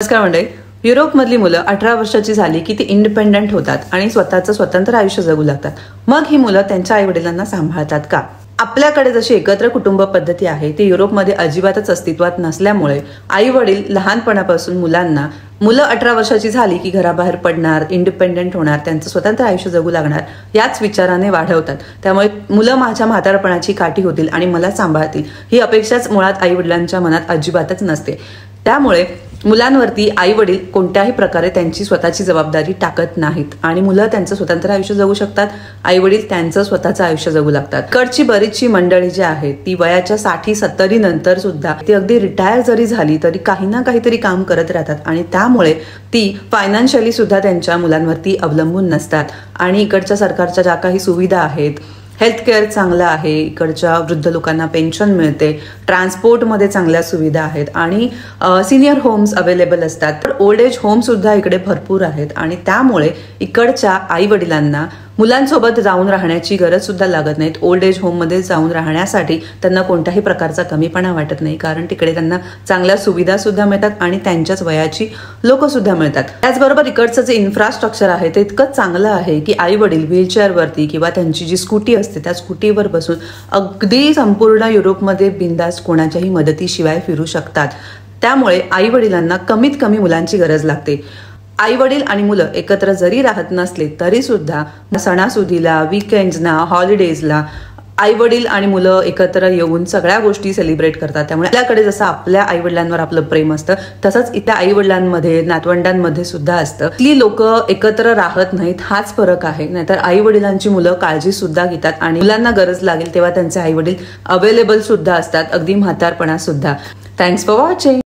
नमस्कार मंडळी. युरोपमधली मुलं 18 वर्षाची झाली की ती इंडिपेंडंट होतात आणि स्वतःचं स्वतंत्र आयुष्य जगू लागतात. मग ही मुलं त्यांच्या आईवडिलांना सांभाळतात का? आपल्याकडे जशी एकत्र कुटुंब पद्धती आहे ती युरोपमध्ये अजिबातच अस्तित्वात नसल्यामुळे आई वडील लहानपणापासून मुलं 18 वर्षाची झाली की घराबाहेर पडणार, इंडिपेंडंट होणार, त्यांचं स्वतंत्र आयुष्य जगू लागणार याच विचाराने वाढवतात. त्यामुळे मुलं माझ्या म्हातारपणाची काठी होतील आणि मला सांभाळतील ही अपेक्षाच मुळात आई वडिलांच्या मनात अजिबातच नसते. त्यामुळे मुलांवरती आई वडील कोणत्याही प्रकारे त्यांची स्वतःची जबाबदारी टाकत नाहीत आणि मुलं त्यांचं स्वतंत्र आयुष्य जगू शकतात, आई वडील त्यांचं स्वतःचं आयुष्य जगू लागतात. कडची बरीचशी मंडळी जी आहेत ती वयाच्या 60-70 नंतर सुद्धा ती अगदी रिटायर जरी झाली तरी काही ना काहीतरी काम करत राहतात आणि त्यामुळे ती फायनान्शियली सुद्धा त्यांच्या मुलांवरती अवलंबून नसतात. आणि इकडच्या सरकारच्या ज्या काही सुविधा आहेत, हेल्थ केअर चांगलं आहे, इकडच्या वृद्ध लोकांना पेन्शन मिळते, ट्रान्सपोर्टमध्ये चांगल्या सुविधा आहेत आणि सिनियर होम्स अवेलेबल असतात. तर ओल्ड एज होम सुद्धा इकडे भरपूर आहेत आणि त्यामुळे इकडच्या आई वडिलांना मुलांसोबत जाऊन राहण्याची गरज सुद्धा लागत नाहीत. ओल्ड एज होममध्ये जाऊन राहण्यासाठी त्यांना कोणत्याही प्रकारचा कमीपणा वाटत नाही, कारण तिकडे त्यांना चांगल्या सुविधा सुद्धा मिळतात आणि त्यांच्याच वयाची लोक सुद्धा मिळतात. त्याचबरोबर इकडचं जे इन्फ्रास्ट्रक्चर आहे ते इतकं चांगलं आहे की आई वडील व्हीलचेअरवरती किंवा त्यांची जी स्कूटी असते त्या स्कूटीवर बसून अगदी संपूर्ण युरोपमध्ये बिंदास कोणाच्याही मदतीशिवाय फिरू शकतात. त्यामुळे आई वडिलांना कमीत कमी मुलांची गरज लागते. आई वडील आणि मुलं एकत्र जरी राहत नसले तरी सुद्धा सणासुदीला, वीकेंड्सना, हॉलिडेजला आई वडील आणि मुलं एकत्र येऊन सगळ्या गोष्टी सेलिब्रेट करतात. त्यामुळे आपल्याकडे जसं आपल्या आई वडिलांवर आपलं प्रेम असतं तसंच इथल्या आई वडिलांमध्ये, नातवंडांमध्ये सुद्धा असतं. ती लोक एकत्र राहत नाहीत हाच फरक आहे. नाहीतर आई वडिलांची मुलं काळजी सुद्धा घेतात आणि मुलांना गरज लागेल तेव्हा त्यांचे आई वडील अवेलेबल सुद्धा असतात, अगदी म्हातारपणात सुद्धा. Thanks for watching.